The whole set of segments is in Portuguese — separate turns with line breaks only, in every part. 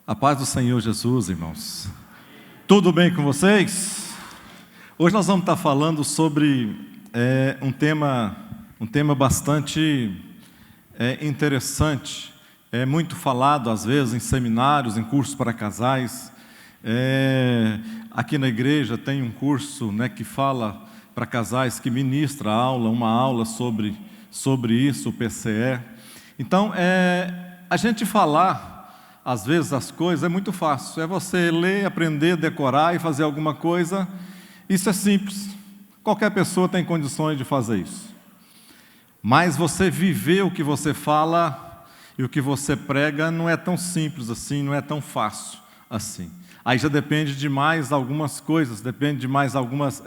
A paz do Senhor Jesus, irmãos. Tudo bem com vocês? Hoje nós vamos estar falando sobre um tema bastante interessante. É muito falado, às vezes, em seminários, em cursos para casais. Aqui na igreja tem um curso, que fala para casais, que ministra uma aula sobre isso, o PCE. Então, a gente falar às vezes as coisas é muito fácil, é você ler, aprender, decorar e fazer alguma coisa. Isso é simples, qualquer pessoa tem condições de fazer isso. Mas você viver o que você fala e o que você prega não é tão simples assim, não é tão fácil assim. Aí já depende de mais algumas coisas, depende de mais algumas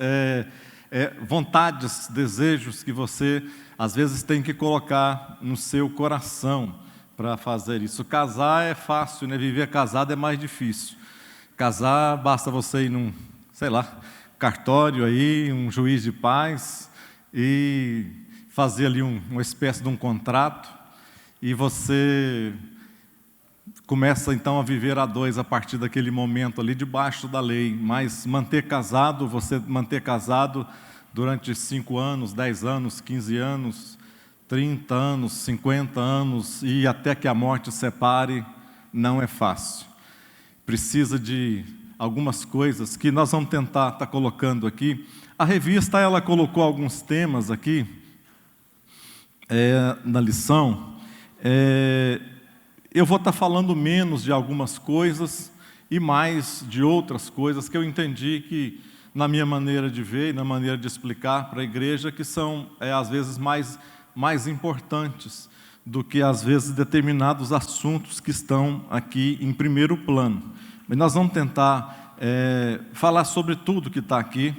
vontades, desejos que você às vezes tem que colocar no seu coração para fazer isso. Casar é fácil, Viver casado é mais difícil. Casar, basta você ir num, cartório aí, um juiz de paz, e fazer ali uma espécie de um contrato, e você começa então a viver a dois a partir daquele momento ali, debaixo da lei. Mas você manter casado durante 5 anos, 10 anos, 15 anos, 30 anos, 50 anos e até que a morte separe, não é fácil. Precisa de algumas coisas que nós vamos tentar estar colocando aqui. A revista, ela colocou alguns temas aqui na lição. Eu vou estar falando menos de algumas coisas e mais de outras coisas que eu entendi que, na minha maneira de ver e na maneira de explicar para a igreja, que são, às vezes, mais importantes do que, às vezes, determinados assuntos que estão aqui em primeiro plano. Mas nós vamos tentar falar sobre tudo que está aqui,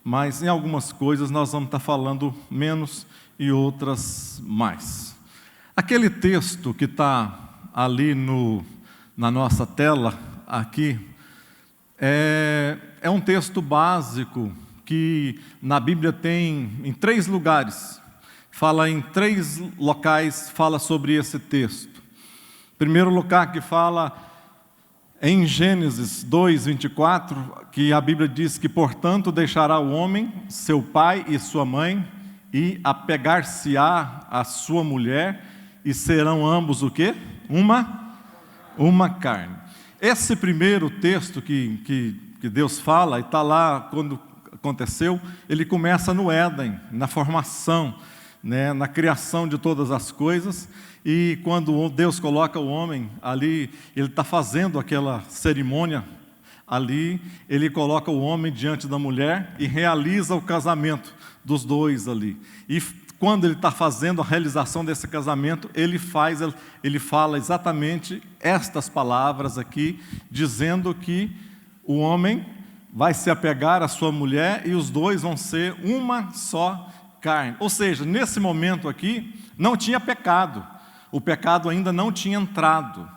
mas em algumas coisas nós vamos estar falando menos e outras mais. Aquele texto que está ali na nossa tela, aqui, é um texto básico que na Bíblia tem em 3 lugares. Fala em 3 locais, fala sobre esse texto. Primeiro lugar que fala em Gênesis 2, 24, que a Bíblia diz que, portanto, deixará o homem, seu pai e sua mãe, e apegar-se-á a sua mulher, e serão ambos o quê? Uma carne. Esse primeiro texto que Deus fala, e está lá quando aconteceu, ele começa no Éden, na formação, na criação de todas as coisas. E quando Deus coloca o homem ali, Ele está fazendo aquela cerimônia ali, Ele coloca o homem diante da mulher e realiza o casamento dos dois ali. E quando Ele está fazendo a realização desse casamento, Ele fala exatamente estas palavras aqui, dizendo que o homem vai se apegar à sua mulher e os dois vão ser uma só carne. Ou seja, nesse momento aqui, não tinha pecado. O pecado ainda não tinha entrado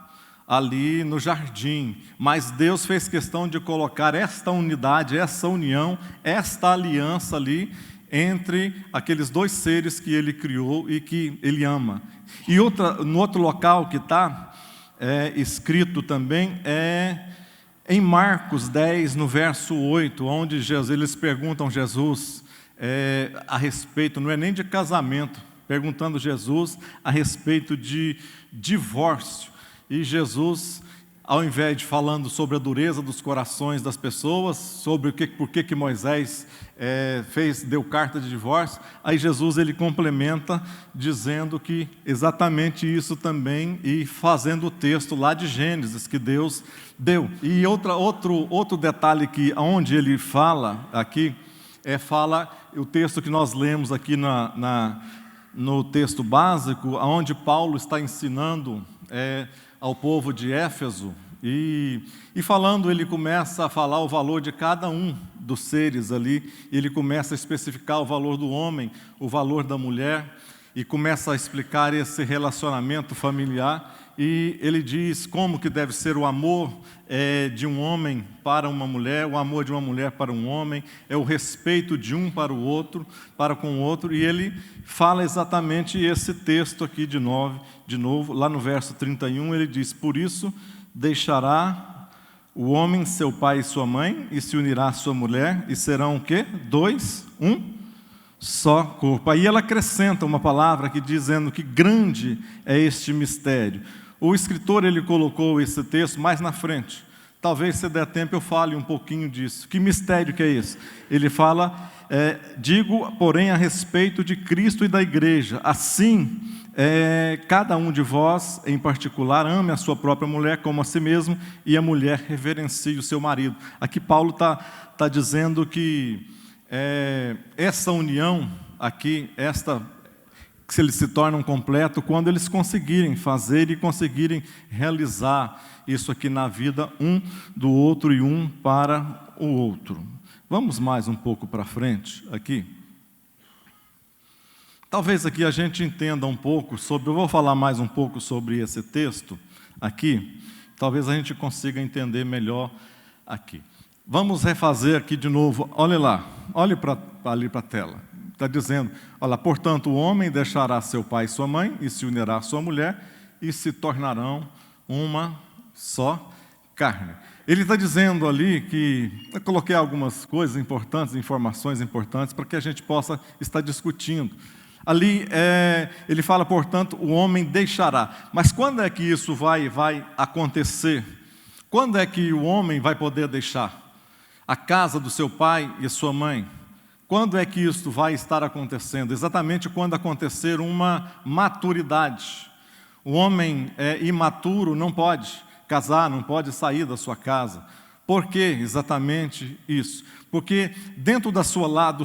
ali no jardim, mas Deus fez questão de colocar esta unidade, essa união, esta aliança ali entre aqueles 2 seres que Ele criou e que Ele ama. E no outro local que está escrito também em Marcos 10, no verso 8, onde eles perguntam a Jesus a respeito, não é nem de casamento, perguntando a Jesus a respeito de divórcio. E Jesus, ao invés de falando sobre a dureza dos corações das pessoas, sobre por que Moisés deu carta de divórcio, aí Jesus ele complementa dizendo que exatamente isso também, e fazendo o texto lá de Gênesis que Deus deu. E outro detalhe que onde ele fala aqui, fala o texto que nós lemos aqui no texto básico, onde Paulo está ensinando ao povo de Éfeso, e falando, ele começa a falar o valor de cada um dos seres ali, ele começa a especificar o valor do homem, o valor da mulher, e começa a explicar esse relacionamento familiar, e ele diz como que deve ser o amor de um homem para uma mulher, o amor de uma mulher para um homem, o respeito de um para com o outro, e ele fala exatamente esse texto aqui de novo, lá no verso 31, ele diz: por isso deixará o homem seu pai e sua mãe, e se unirá à sua mulher, e serão o quê? Dois, um só corpo. Aí ela acrescenta uma palavra aqui dizendo que grande é este mistério. O escritor, ele colocou esse texto mais na frente. Talvez, se der tempo, eu fale um pouquinho disso. Que mistério que é esse? Ele fala, digo, porém, a respeito de Cristo e da igreja. Assim, cada um de vós, em particular, ame a sua própria mulher como a si mesmo, e a mulher reverencie o seu marido. Aqui Paulo está dizendo que essa união aqui, que eles se tornam completo quando eles conseguirem fazer e conseguirem realizar isso aqui na vida, um do outro e um para o outro. Vamos mais um pouco para frente aqui. Talvez aqui a gente entenda um pouco sobre, eu vou falar mais um pouco sobre esse texto aqui, talvez a gente consiga entender melhor aqui. Vamos refazer aqui de novo, olha lá, olhe ali para a tela. Está dizendo, olha, portanto, o homem deixará seu pai e sua mãe, e se unirá à sua mulher, e se tornarão uma só carne. Ele está dizendo ali que, eu coloquei algumas coisas importantes, informações importantes, para que a gente possa estar discutindo. Ali, ele fala, portanto, o homem deixará. Mas quando é que isso vai acontecer? Quando é que o homem vai poder deixar a casa do seu pai e a sua mãe? Quando é que isso vai estar acontecendo? Exatamente quando acontecer uma maturidade. O homem imaturo não pode casar, não pode sair da sua casa. Por que exatamente isso? Porque dentro do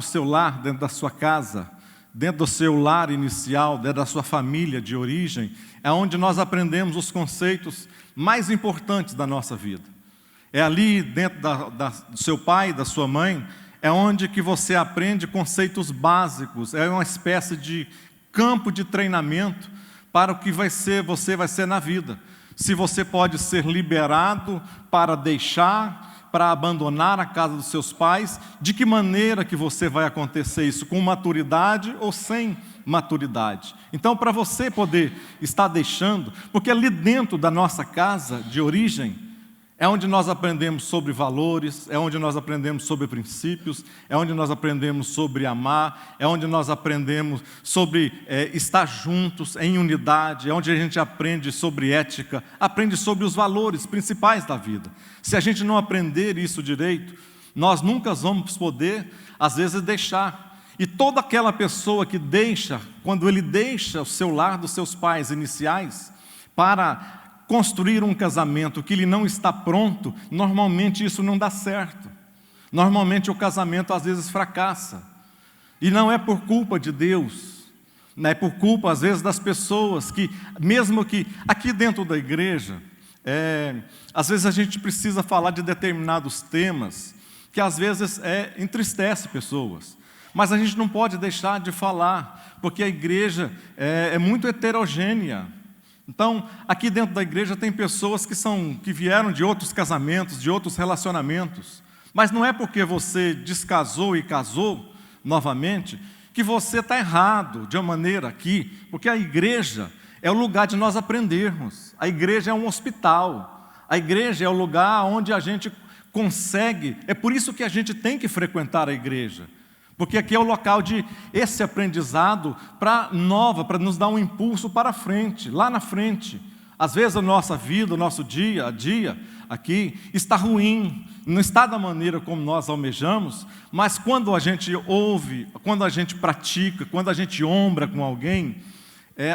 seu lar, dentro da sua casa, dentro do seu lar inicial, dentro da sua família de origem, é onde nós aprendemos os conceitos mais importantes da nossa vida. É ali dentro do seu pai, da sua mãe, é onde que você aprende conceitos básicos, é uma espécie de campo de treinamento para o que você vai ser na vida. Se você pode ser liberado para deixar, para abandonar a casa dos seus pais, de que maneira que você vai acontecer isso, com maturidade ou sem maturidade. Então, para você poder estar deixando, porque ali dentro da nossa casa de origem, é onde nós aprendemos sobre valores, é onde nós aprendemos sobre princípios, é onde nós aprendemos sobre amar, é onde nós aprendemos sobre estar juntos, em unidade, é onde a gente aprende sobre ética, aprende sobre os valores principais da vida. Se a gente não aprender isso direito, nós nunca vamos poder, às vezes, deixar. E toda aquela pessoa que deixa, quando ele deixa o seu lar dos seus pais iniciais, para construir um casamento que ele não está pronto, normalmente isso não dá certo. Normalmente o casamento às vezes fracassa. E não é por culpa de Deus, é por culpa às vezes das pessoas que, mesmo que aqui dentro da igreja, às vezes a gente precisa falar de determinados temas que às vezes entristece pessoas. Mas a gente não pode deixar de falar, porque a igreja é muito heterogênea. Então, aqui dentro da igreja tem pessoas que vieram de outros casamentos, de outros relacionamentos. Mas não é porque você descasou e casou novamente que você está errado de uma maneira aqui, porque a igreja é o lugar de nós aprendermos. A igreja é um hospital. A igreja é o lugar onde a gente consegue. É por isso que a gente tem que frequentar a igreja. Porque aqui é o local de esse aprendizado para nos dar um impulso para frente, lá na frente. Às vezes a nossa vida, o nosso dia a dia aqui está ruim, não está da maneira como nós almejamos, mas quando a gente ouve, quando a gente pratica, quando a gente ombra com alguém,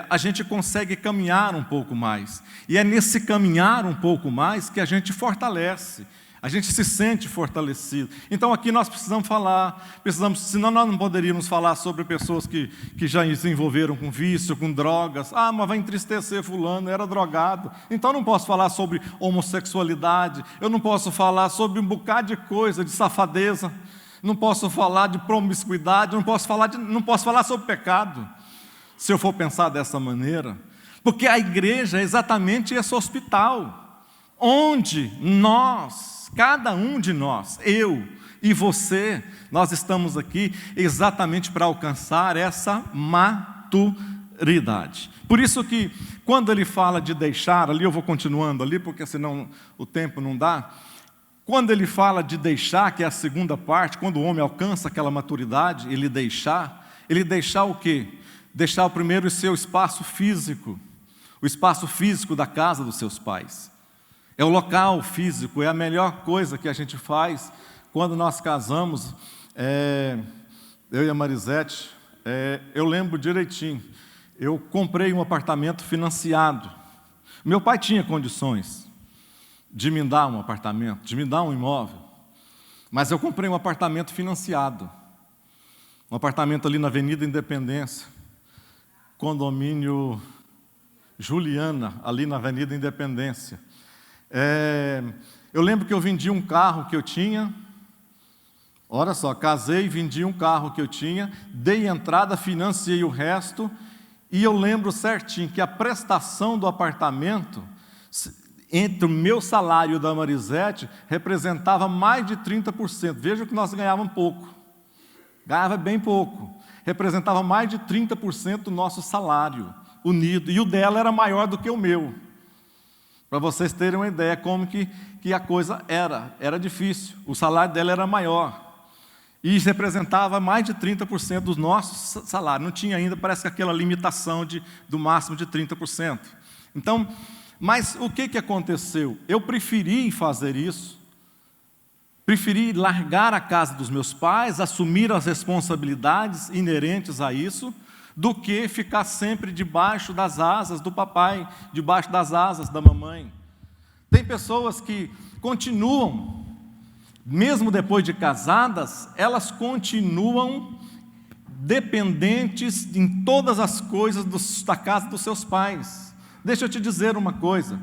a gente consegue caminhar um pouco mais. E é nesse caminhar um pouco mais que a gente fortalece. A gente se sente fortalecido. Então aqui nós precisamos falar, senão nós não poderíamos falar sobre pessoas que já se envolveram com vício, com drogas. Ah, mas vai entristecer fulano, era drogado. Então não posso falar sobre homossexualidade, eu não posso falar sobre um bocado de coisa, de safadeza, não posso falar de promiscuidade, não posso falar sobre pecado, se eu for pensar dessa maneira. Porque a igreja é exatamente esse hospital, onde cada um de nós, eu e você, nós estamos aqui exatamente para alcançar essa maturidade. prosperidade. Por isso que, quando ele fala de deixar, ali eu vou continuando ali, porque senão o tempo não dá. Quando ele fala de deixar, que é a segunda parte, quando o homem alcança aquela maturidade, ele deixar o quê? Deixar primeiro o seu espaço físico, o espaço físico da casa dos seus pais. É o local físico, é a melhor coisa que a gente faz quando nós casamos. Eu e a Marisete, eu lembro direitinho, eu comprei um apartamento financiado. Meu pai tinha condições de me dar um apartamento, de me dar um imóvel, mas eu comprei um apartamento financiado, um apartamento ali na Avenida Independência, condomínio Juliana, ali na Avenida Independência. Eu lembro que eu vendi um carro que eu tinha, olha só, casei, vendi um carro que eu tinha, dei entrada, financiei o resto, e eu lembro certinho que a prestação do apartamento, entre o meu salário e o da Marisete, representava mais de 30%. Veja que nós ganhávamos pouco, ganhava bem pouco, representava mais de 30% do nosso salário unido, e o dela era maior do que o meu. Para vocês terem uma ideia como que a coisa era difícil, o salário dela era maior. E isso representava mais de 30% do nosso salário. Não tinha ainda, parece que aquela limitação do máximo de 30%. Então, mas o que aconteceu? Eu preferi fazer isso, preferi largar a casa dos meus pais, assumir as responsabilidades inerentes a isso, do que ficar sempre debaixo das asas do papai, debaixo das asas da mamãe. Tem pessoas que continuam, mesmo depois de casadas, elas continuam dependentes em todas as coisas da casa dos seus pais. Deixa eu te dizer uma coisa,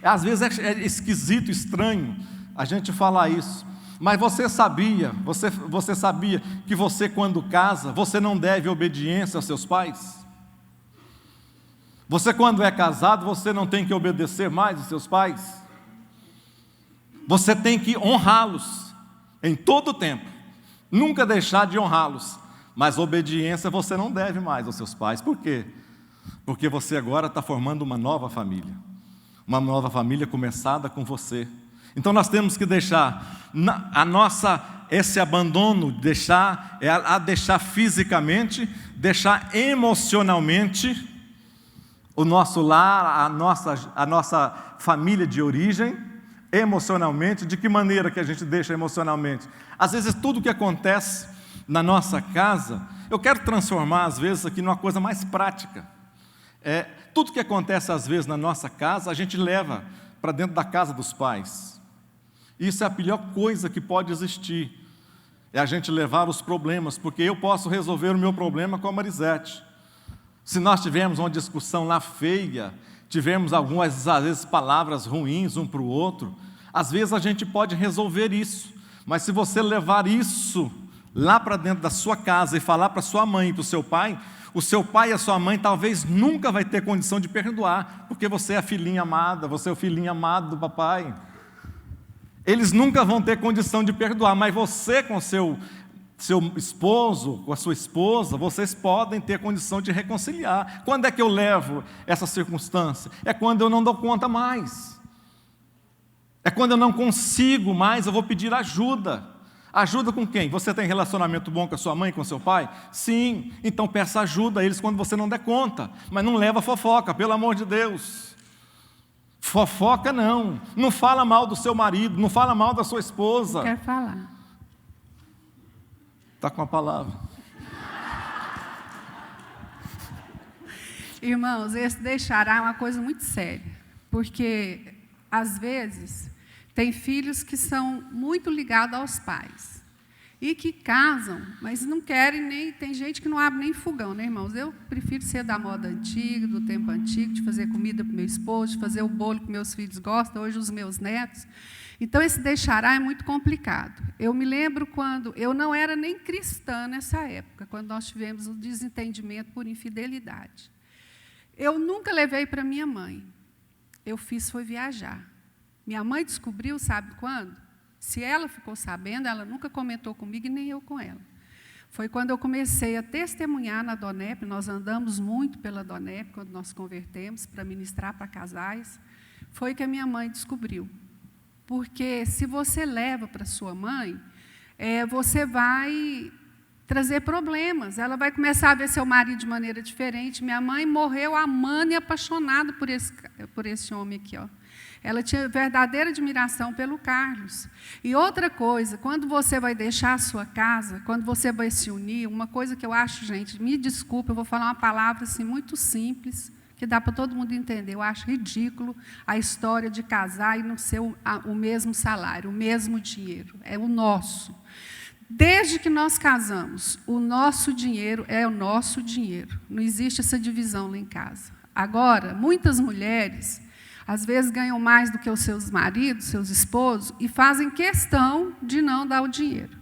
às vezes é esquisito, estranho a gente falar isso, mas você sabia que você, quando casa, você não deve obediência aos seus pais? Você, quando é casado, você não tem que obedecer mais aos seus pais? Você tem que honrá-los em todo o tempo, nunca deixar de honrá-los, mas obediência você não deve mais aos seus pais. Por quê? Porque você agora está formando uma nova família começada com você. Então nós temos que deixar esse abandono, deixar fisicamente, deixar emocionalmente o nosso lar, a nossa família de origem, emocionalmente. De que maneira que a gente deixa emocionalmente? Às vezes tudo que acontece na nossa casa, eu quero transformar às vezes aqui numa coisa mais prática. Tudo que acontece às vezes na nossa casa, a gente leva para dentro da casa dos pais. Isso é a pior coisa que pode existir, é a gente levar os problemas, porque eu posso resolver o meu problema com a Marisete. Se nós tivermos uma discussão lá feia, tivemos algumas, às vezes, palavras ruins um para o outro, às vezes a gente pode resolver isso, mas se você levar isso lá para dentro da sua casa e falar para sua mãe e para o seu pai e a sua mãe talvez nunca vai ter condição de perdoar, porque você é a filhinha amada, você é o filhinho amado do papai. Eles nunca vão ter condição de perdoar, mas você com seu esposo, com a sua esposa, vocês podem ter condição de reconciliar. Quando é que eu levo essa circunstância? É quando eu não dou conta mais. É quando eu não consigo mais, eu vou pedir ajuda. Ajuda com quem? Você tem relacionamento bom com a sua mãe, com o seu pai? Sim, então peça ajuda a eles quando você não der conta. Mas não leva fofoca, pelo amor de Deus. Fofoca não fala mal do seu marido, não fala mal da sua esposa.
Quero falar.
Está com a palavra.
Irmãos, esse deixará é uma coisa muito séria, porque às vezes tem filhos que são muito ligados aos pais e que casam, mas não querem nem... Tem gente que não abre nem fogão, né, irmãos? Eu prefiro ser da moda antiga, do tempo antigo, de fazer comida para o meu esposo, de fazer o bolo que meus filhos gostam, hoje os meus netos. Então, esse deixará é muito complicado. Eu me lembro quando... Eu não era nem cristã nessa época, quando nós tivemos o desentendimento por infidelidade. Eu nunca levei para minha mãe. Foi viajar. Minha mãe descobriu, sabe quando? Se ela ficou sabendo, ela nunca comentou comigo e nem eu com ela. foi quando eu comecei a testemunhar na Donep. Nós andamos muito pela Donep, quando nós convertemos, para ministrar para casais. Foi que a minha mãe descobriu. Porque se você leva para sua mãe, você vai trazer problemas. Ela vai começar a ver seu marido de maneira diferente. Minha mãe morreu amando e apaixonada por esse homem aqui, ó. Ela tinha verdadeira admiração pelo Carlos. E outra coisa, quando você vai deixar a sua casa, quando você vai se unir, uma coisa que eu acho, gente, me desculpe, eu vou falar uma palavra assim, muito simples, que dá para todo mundo entender. Eu acho ridículo a história de casar e não ser o mesmo salário, o mesmo dinheiro. É o nosso. Desde que nós casamos, o nosso dinheiro é o nosso dinheiro. Não existe essa divisão lá em casa. Agora, muitas mulheres, às vezes, ganham mais do que os seus maridos, seus esposos, e fazem questão de não dar o dinheiro.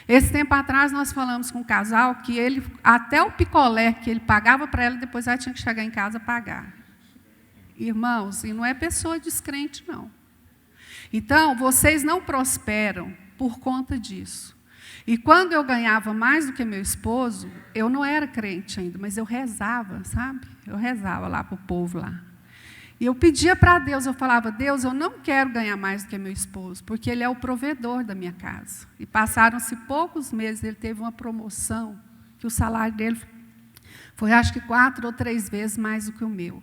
Esse tempo atrás, nós falamos com um casal que ele, até o picolé que ele pagava para ela, depois ela tinha que chegar em casa pagar. Irmãos, e não é pessoa descrente, não. Então, vocês não prosperam por conta disso. E quando eu ganhava mais do que meu esposo, eu não era crente ainda, mas eu rezava, sabe? Eu rezava lá para o povo lá. E eu pedia para Deus, eu falava, Deus, eu não quero ganhar mais do que meu esposo, porque ele é o provedor da minha casa. E passaram-se poucos meses, ele teve uma promoção, que o salário dele foi, acho que 4 ou 3 vezes mais do que o meu.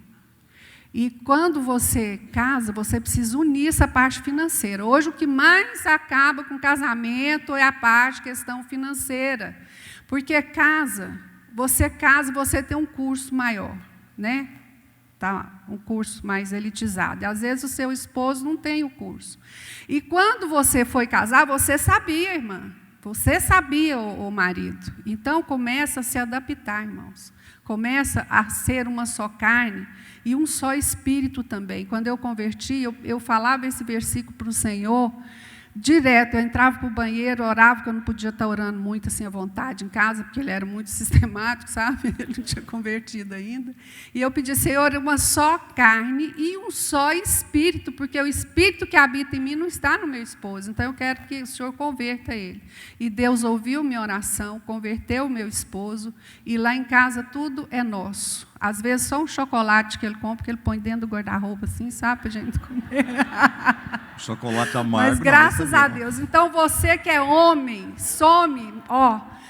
E quando você casa, você precisa unir essa parte financeira. Hoje, o que mais acaba com o casamento é a parte questão financeira. Porque você tem um curso maior, né? Tá, um curso mais elitizado. E, às vezes, o seu esposo não tem o curso. E, quando você foi casar, você sabia, irmã. Você sabia, o marido. Então, começa a se adaptar, irmãos. Começa a ser uma só carne e um só espírito também. Quando eu converti, eu falava esse versículo para o Senhor, direto. Eu entrava para o banheiro, orava, porque eu não podia estar orando muito assim à vontade em casa, porque ele era muito sistemático, sabe? Ele não tinha convertido ainda. E eu pedia, Senhor, uma só carne e um só espírito, porque o espírito que habita em mim não está no meu esposo. Então, eu quero que o Senhor converta ele. E Deus ouviu minha oração, converteu o meu esposo, e lá em casa tudo é nosso. Às vezes, só um chocolate que ele compra, que ele põe dentro do guarda-roupa, assim, sabe, para a gente comer.
Chocolate amargo.
Mas graças a Deus. Então, você que é homem,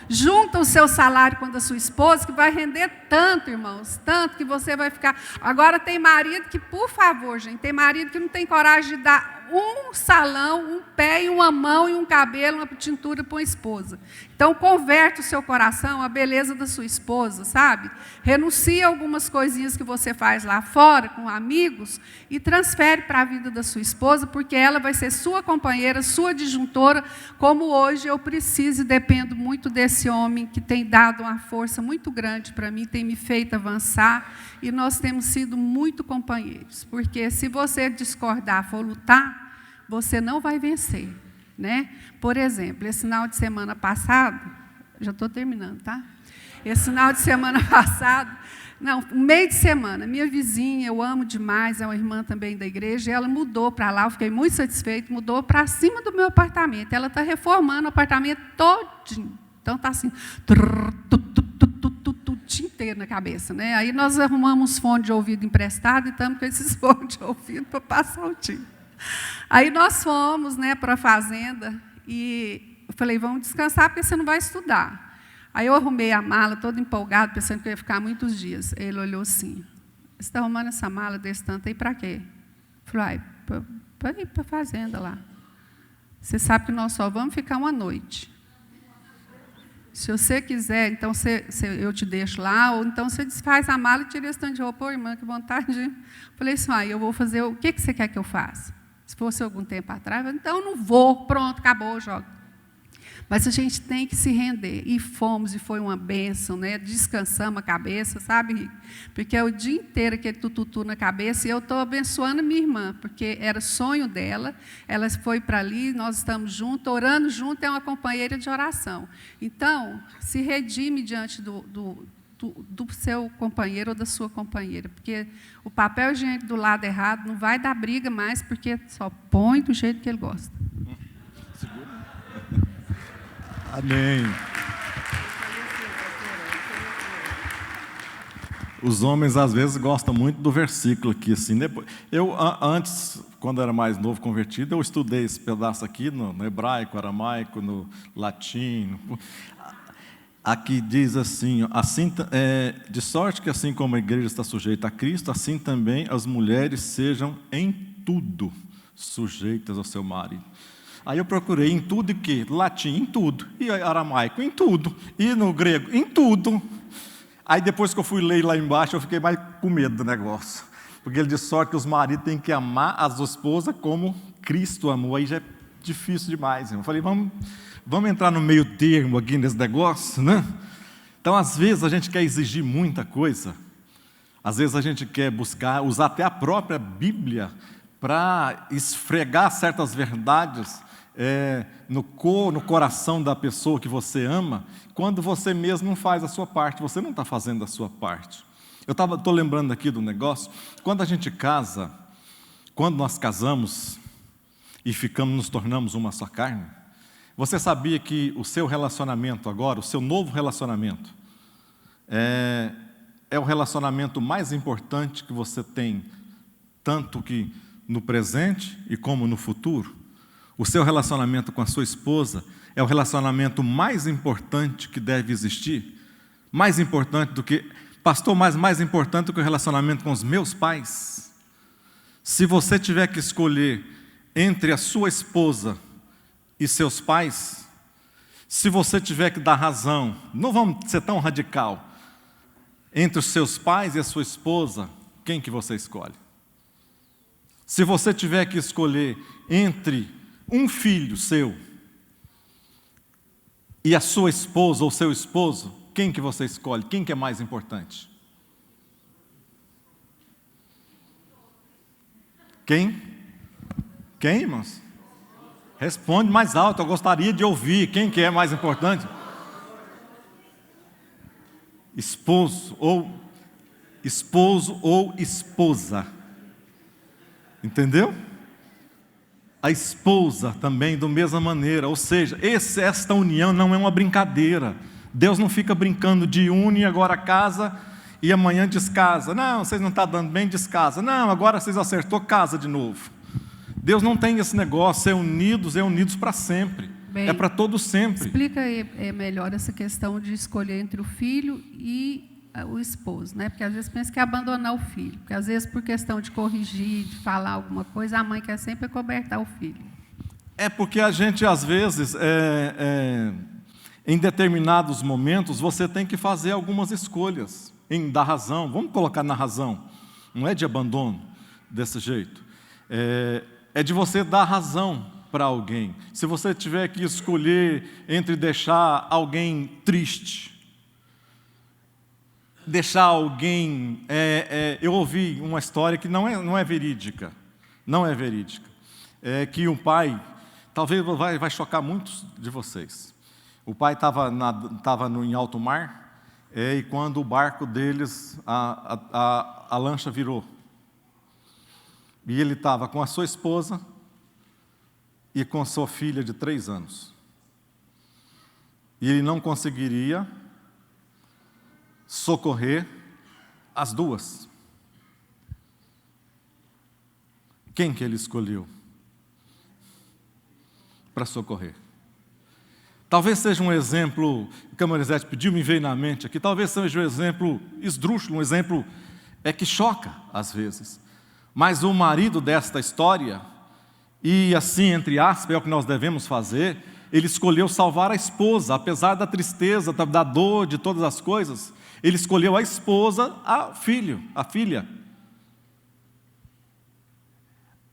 junta o seu salário com o da sua esposa, que vai render tanto, irmãos, tanto que você vai ficar... Agora, tem marido que, por favor, gente, tem marido que não tem coragem de dar um salão, um pé e uma mão e um cabelo, uma tintura para uma esposa. Então, converte o seu coração à beleza da sua esposa, sabe? Renuncia a algumas coisinhas que você faz lá fora, com amigos, e transfere para a vida da sua esposa, porque ela vai ser sua companheira, sua disjuntora, como hoje eu preciso e dependo muito desse homem que tem dado uma força muito grande para mim, tem me feito avançar, e nós temos sido muito companheiros, porque se você discordar, for lutar, você não vai vencer, né? Por exemplo, esse final de semana passado, já estou terminando, tá? Esse final de semana passado, não, meio de semana, minha vizinha, eu amo demais, é uma irmã também da igreja, ela mudou para lá, eu fiquei muito satisfeita, mudou para cima do meu apartamento. Ela está reformando o apartamento todinho. Então, está assim, o dia inteiro na cabeça, né? Aí nós arrumamos fone de ouvido emprestado e estamos com esses fones de ouvido para passar o dia. Aí nós fomos, né, para a fazenda e eu falei, vamos descansar porque você não vai estudar. Aí eu arrumei a mala, todo empolgado, pensando que eu ia ficar muitos dias. Ele olhou assim, você está arrumando essa mala desse tanto aí para quê? Eu falei, para ir para a fazenda lá. Você sabe que nós só vamos ficar uma noite. Se você quiser, então eu te deixo lá, ou então você desfaz a mala e tira esse tanto de roupa. Ô, irmã, que vontade. Eu falei assim, eu vou fazer, o que você quer que eu faça? Se fosse algum tempo atrás, eu falei, então eu não vou, pronto, acabou, joga. Mas a gente tem que se render. E fomos, e foi uma bênção, né? Descansamos a cabeça, sabe, Rick? Porque é o dia inteiro aquele tututu na cabeça, e eu estou abençoando a minha irmã, porque era sonho dela, ela foi para ali, nós estamos juntos, orando junto, é uma companheira de oração. Então, se redime diante do seu companheiro ou da sua companheira, porque o papel higiênico do lado errado não vai dar briga mais, porque só põe do jeito que ele gosta.
Amém. Os homens, às vezes, gostam muito do versículo aqui, assim. Antes, quando era mais novo, convertido, eu estudei esse pedaço aqui no hebraico, aramaico, no latim. Aqui diz assim, de sorte que assim como a igreja está sujeita a Cristo, assim também as mulheres sejam em tudo sujeitas ao seu marido. Aí eu procurei em tudo e quê? Latim, em tudo. E aramaico, em tudo. E no grego, em tudo. Aí depois que eu fui ler lá embaixo, eu fiquei mais com medo do negócio. Porque ele diz sorte que os maridos têm que amar as esposas como Cristo amou. Aí já é difícil demais. Eu falei, vamos entrar no meio termo aqui nesse negócio, né? Então, às vezes, a gente quer exigir muita coisa. Às vezes, a gente quer usar até a própria Bíblia para esfregar certas verdades no coração da pessoa que você ama, quando você mesmo não faz a sua parte, você não está fazendo a sua parte. Eu estou lembrando aqui do negócio, quando a gente casa, quando nós casamos e nos tornamos uma só carne, você sabia que o seu relacionamento agora, o seu novo relacionamento, é o relacionamento mais importante que você tem, tanto que no presente e como no futuro? O seu relacionamento com a sua esposa é o relacionamento mais importante que deve existir? Mais importante do que... Pastor, mais importante do que o relacionamento com os meus pais? Se você tiver que escolher entre a sua esposa e seus pais, se você tiver que dar razão, não vamos ser tão radical, entre os seus pais e a sua esposa, quem que você escolhe? Se você tiver que escolher entre um filho seu e a sua esposa ou seu esposo, quem que você escolhe? Quem que é mais importante? Quem? Quem, irmãos? Responde mais alto, eu gostaria de ouvir. Quem que é mais importante? Esposo ou esposa. Entendeu? A esposa também, da mesma maneira. Ou seja, esta união não é uma brincadeira. Deus não fica brincando de une, agora casa e amanhã descasa. Não, vocês não estão dando bem, descasa. Não, agora vocês acertou, casa de novo. Deus não tem esse negócio, é unidos para sempre. Bem, é para todo sempre.
Explica aí melhor essa questão de escolher entre o filho e o esposo, né? Porque às vezes pensa que é abandonar o filho, porque às vezes por questão de corrigir, de falar alguma coisa, a mãe quer sempre acobertar o filho.
É porque a gente às vezes, em determinados momentos, você tem que fazer algumas escolhas, em dar razão, vamos colocar na razão, não é de abandono, desse jeito, é de você dar razão para alguém. Se você tiver que escolher entre deixar alguém triste, deixar alguém... eu ouvi uma história que não é verídica. Não é verídica. É que um pai... Talvez vai chocar muitos de vocês. O pai estava em alto mar, e quando o barco deles, a lancha virou. E ele estava com a sua esposa e com a sua filha de 3 anos. E ele não conseguiria socorrer as duas. Quem que ele escolheu para socorrer? Talvez seja um exemplo, o Camorizete pediu, me veio na mente aqui, talvez seja um exemplo esdrúxulo, um exemplo que choca às vezes. Mas o marido desta história, e assim, entre aspas, é o que nós devemos fazer, ele escolheu salvar a esposa, apesar da tristeza, da dor, de todas as coisas. Ele escolheu a esposa, a filha.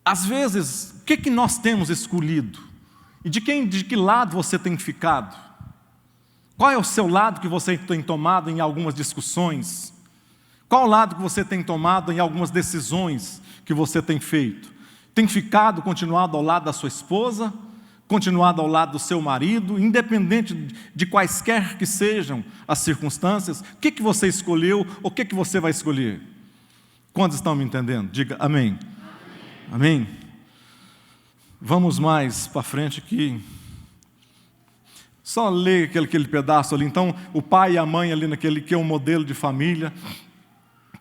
Às vezes, o que nós temos escolhido? E de que lado você tem ficado? Qual é o seu lado que você tem tomado em algumas discussões? Qual o lado que você tem tomado em algumas decisões que você tem feito? Tem continuado ao lado da sua esposa? Continuado ao lado do seu marido, independente de quaisquer que sejam as circunstâncias? O que você escolheu, ou o que você vai escolher? Quantos estão me entendendo? Diga amém. Amém. Vamos mais para frente aqui. Só ler aquele pedaço ali. Então, o pai e a mãe ali naquele que é um modelo de família.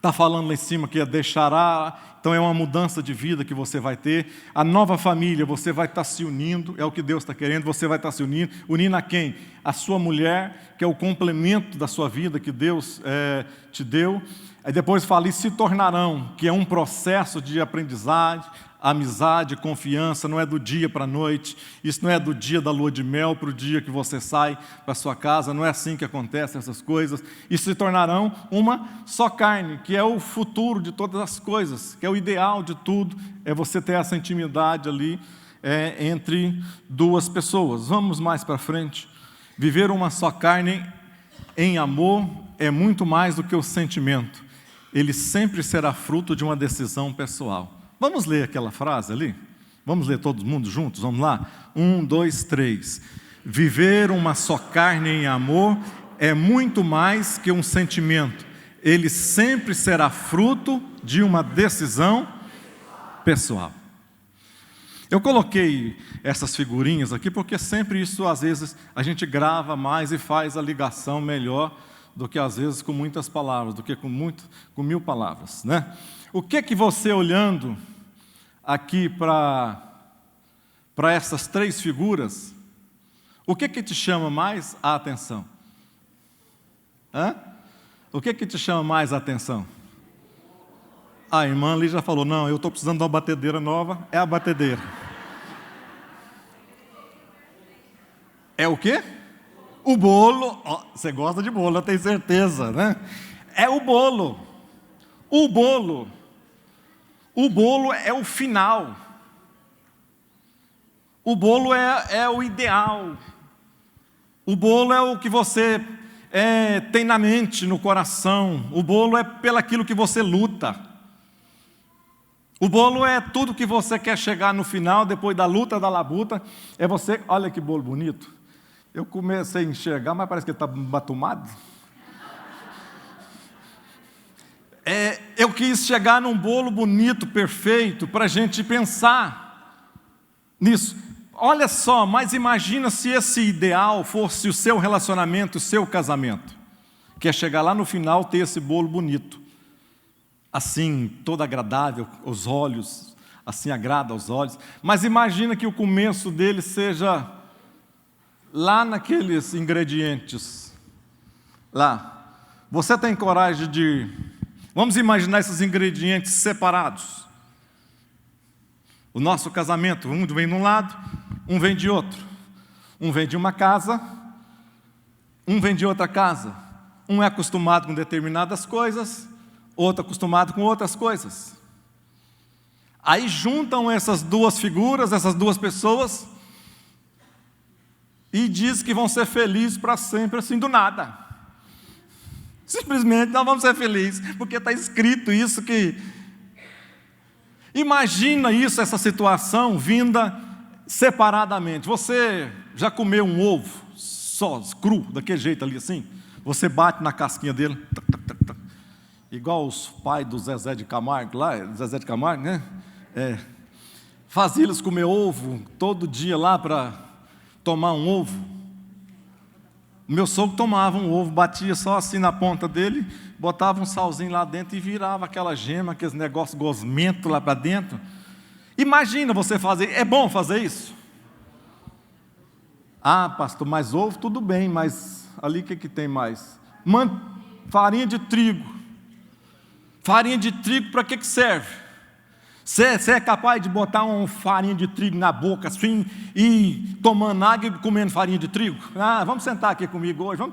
Está falando lá em cima que deixará, então é uma mudança de vida que você vai ter. A nova família, você vai estar se unindo, é o que Deus está querendo, você vai estar se unindo. Unindo a quem? A sua mulher, que é o complemento da sua vida que Deus te deu. Aí depois fala, e se tornarão, que é um processo de aprendizagem, amizade, confiança, não é do dia para a noite, isso não é do dia da lua de mel para o dia que você sai para a sua casa, não é assim que acontecem essas coisas. E se tornarão uma só carne, que é o futuro de todas as coisas, que é o ideal de tudo, é você ter essa intimidade ali entre duas pessoas. Vamos mais para frente. Viver uma só carne em amor é muito mais do que o sentimento. Ele sempre será fruto de uma decisão pessoal. Vamos ler aquela frase ali? Vamos ler todo mundo juntos? Vamos lá? 1, 2, 3. Viver uma só carne em amor é muito mais que um sentimento. Ele sempre será fruto de uma decisão pessoal. Eu coloquei essas figurinhas aqui porque sempre isso, às vezes, a gente grava mais e faz a ligação melhor do que, às vezes, com muitas palavras, do que com 1000 palavras, né? O que você, olhando aqui para essas 3 figuras, o que te chama mais a atenção? O que te chama mais a atenção? A irmã ali já falou, não, eu estou precisando de uma batedeira nova, é a batedeira. É o quê? O bolo. Oh, você gosta de bolo, eu tenho certeza, né? É o bolo. O bolo. O bolo é o final. O bolo é o ideal. O bolo é o que você tem na mente, no coração. O bolo é pelaquilo que você luta. O bolo é tudo que você quer chegar no final, depois da luta, da labuta. É você, olha que bolo bonito. Eu comecei a enxergar, mas parece que ele está batumado. Eu quis chegar num bolo bonito, perfeito, para a gente pensar nisso. Olha só, mas imagina se esse ideal fosse o seu relacionamento, o seu casamento. Que é chegar lá no final, ter esse bolo bonito. Assim, todo agradável aos olhos, assim agrada aos olhos. Mas imagina que o começo dele seja lá naqueles ingredientes. Lá. Você tem coragem de... Vamos imaginar esses ingredientes separados. O nosso casamento, um vem de um lado, um vem de outro. Um vem de uma casa, um vem de outra casa. Um é acostumado com determinadas coisas, outro acostumado com outras coisas. Aí juntam essas 2 figuras, essas 2 pessoas, e diz que vão ser felizes para sempre, assim, do nada. Simplesmente nós vamos ser felizes, porque está escrito isso que... Imagina isso, essa situação vinda separadamente. Você já comeu um ovo só, cru, daquele jeito ali assim? Você bate na casquinha dele, tac, tac, tac, tac. Igual os pais do Zezé de Camargo lá, Zezé de Camargo, né? Fazia eles comer ovo todo dia lá para tomar um ovo. O meu sogro tomava um ovo, batia só assim na ponta dele, botava um salzinho lá dentro e virava aquela gema, aqueles negócios gosmentos lá para dentro. Imagina você fazer, é bom fazer isso? Ah, pastor, mas ovo tudo bem, mas ali o que tem mais? Farinha de trigo. Farinha de trigo para que serve? Você é capaz de botar uma farinha de trigo na boca assim, e tomando água e comendo farinha de trigo? Ah, vamos sentar aqui comigo hoje, vamos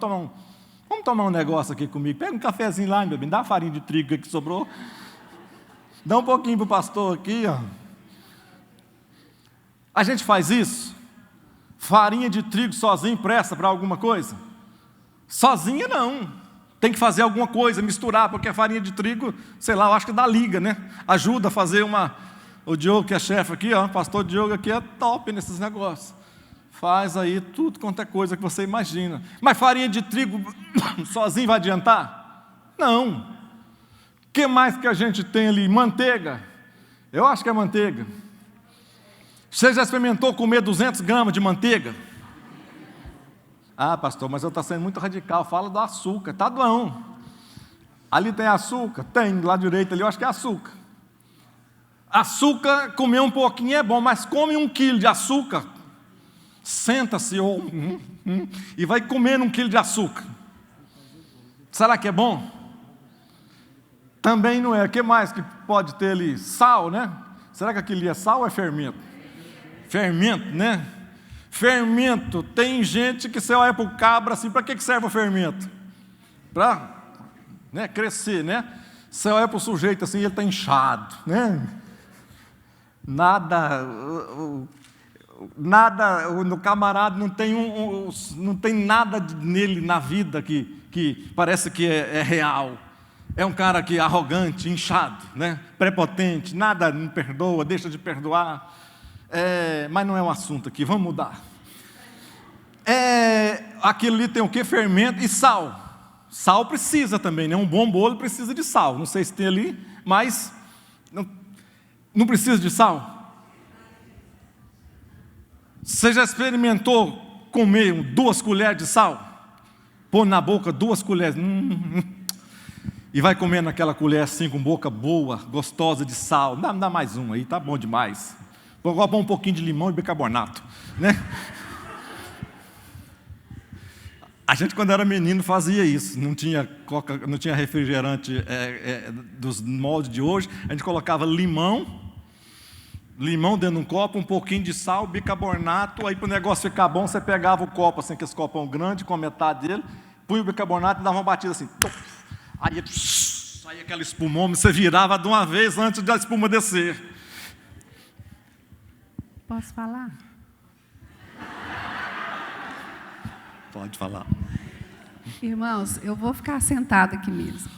tomar um negócio aqui comigo. Pega um cafezinho lá, meu bem, dá a farinha de trigo que sobrou. Dá um pouquinho para o pastor aqui, ó. A gente faz isso? Farinha de trigo sozinho presta para alguma coisa? Sozinha não. Tem que fazer alguma coisa, misturar, porque a farinha de trigo, sei lá, eu acho que dá liga, né? Ajuda a fazer uma... O Diogo, que é chefe aqui, ó, o pastor Diogo aqui é top nesses negócios. Faz aí tudo quanto é coisa que você imagina. Mas farinha de trigo sozinho vai adiantar? Não. O que mais que a gente tem ali? Manteiga. Eu acho que é manteiga. Você já experimentou comer 200 gramas de manteiga? Ah, pastor, mas eu estou sendo muito radical. Fala do açúcar. Tá bom. Ali tem açúcar? Tem, do lado direito ali, eu acho que é açúcar. Açúcar, comer um pouquinho é bom, mas come 1 quilo de açúcar, senta-se e vai comendo 1 quilo de açúcar. Será que é bom? Também não é. O que mais que pode ter ali? Sal, né? Será que aquilo ali é sal ou é fermento? Fermento, né? Fermento. Tem gente que você olha para o cabra assim, para que serve o fermento? Para, né, crescer, né? Você olha para o sujeito assim, ele está inchado, né? Nada, no camarada não tem nada nele na vida que parece que é real. É um cara que é arrogante, inchado, né? Prepotente, nada não perdoa, deixa de perdoar. Mas não é um assunto aqui, vamos mudar. Aquilo ali tem o quê? Fermento e sal. Sal precisa também, né? Um bom bolo precisa de sal. Não sei se tem ali, mas não precisa de sal. Você já experimentou comer 2 colheres de sal? Pôr na boca 2 colheres. E vai comendo aquela colher assim, com boca boa, gostosa de sal. Dá mais um aí, tá bom demais. Vou pôr um pouquinho de limão e bicarbonato, né? A gente, quando era menino, fazia isso. Não tinha refrigerante dos moldes de hoje. A gente colocava limão dentro de um copo, um pouquinho de sal, bicarbonato. Aí, para o negócio ficar bom, você pegava o copo, assim, aquele copão grande, com a metade dele, punha o bicarbonato e dava uma batida assim. Aí saía aquela espumoma, você virava de uma vez antes da espuma descer.
Posso falar?
Pode falar.
Irmãos, eu vou ficar sentada aqui mesmo.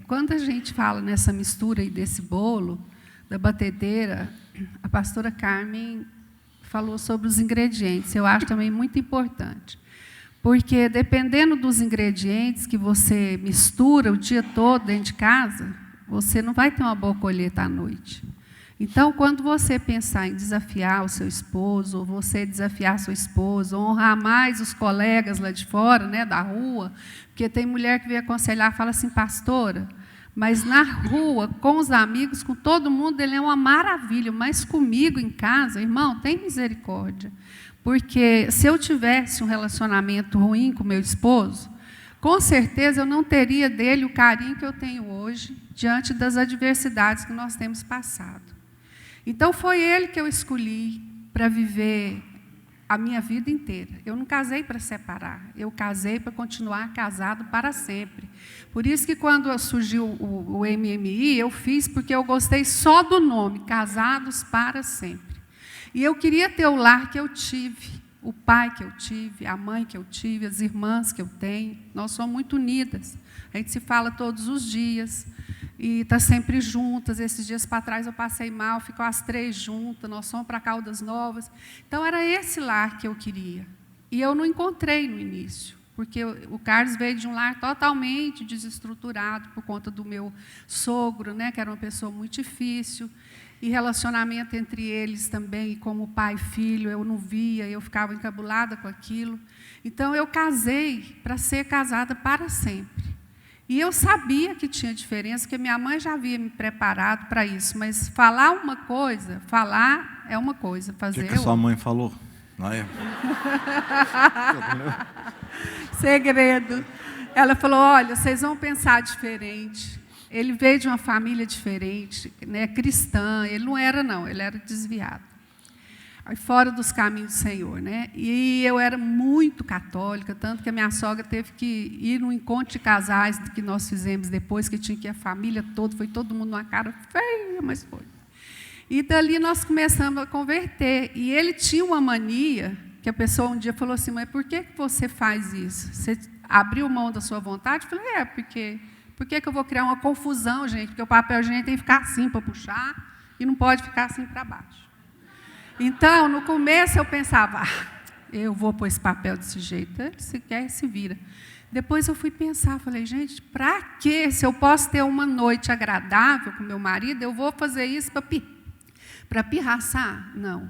Quando a gente fala nessa mistura aí desse bolo, da batedeira, a pastora Carmen falou sobre os ingredientes. Eu acho também muito importante. Porque, dependendo dos ingredientes que você mistura o dia todo dentro de casa, você não vai ter uma boa colheita à noite. Então, quando você pensar em desafiar o seu esposo, ou você desafiar sua esposa, honrar mais os colegas lá de fora, né, da rua, porque tem mulher que vem aconselhar e fala assim, pastora, mas na rua, com os amigos, com todo mundo, ele é uma maravilha, mas comigo em casa, irmão, tem misericórdia. Porque se eu tivesse um relacionamento ruim com meu esposo, com certeza eu não teria dele o carinho que eu tenho hoje, diante das adversidades que nós temos passado. Então, foi ele que eu escolhi para viver a minha vida inteira. Eu não casei para separar, eu casei para continuar casado para sempre. Por isso que, quando surgiu o MMI, eu fiz porque eu gostei só do nome, Casados para Sempre. E eu queria ter o lar que eu tive, o pai que eu tive, a mãe que eu tive, as irmãs que eu tenho. Nós somos muito unidas. A gente se fala todos os dias e está sempre juntas. Esses dias para trás eu passei mal, ficou as 3 juntas, nós fomos para Caldas Novas. Então, era esse lar que eu queria. E eu não encontrei no início, porque o Carlos veio de um lar totalmente desestruturado por conta do meu sogro, né, que era uma pessoa muito difícil. E relacionamento entre eles também, como pai e filho, eu não via, eu ficava encabulada com aquilo. Então, eu casei para ser casada para sempre. E eu sabia que tinha diferença, porque minha mãe já havia me preparado para isso, mas falar uma coisa, falar é uma coisa, fazer
O que sua mãe falou?
Segredo. Ela falou, olha, vocês vão pensar diferente. Ele veio de uma família diferente, né, cristã, ele não era, não, ele era desviado. Aí, fora dos caminhos do Senhor, né? E eu era muito católica, tanto que a minha sogra teve que ir num encontro de casais que nós fizemos depois, que tinha que ir a família toda, foi todo mundo numa cara feia, mas foi. E dali nós começamos a converter. E ele tinha uma mania, que a pessoa um dia falou assim, mas por que você faz isso? Você abriu mão da sua vontade? Eu falei, porque... Por que eu vou criar uma confusão, gente? Porque o papel higiênico tem que ficar assim para puxar e não pode ficar assim para baixo. Então, no começo eu pensava, eu vou pôr esse papel desse jeito. Ele se quer, se vira. Depois eu fui pensar, falei, gente, para quê? Se eu posso ter uma noite agradável com meu marido, eu vou fazer isso para pirraçar? Não.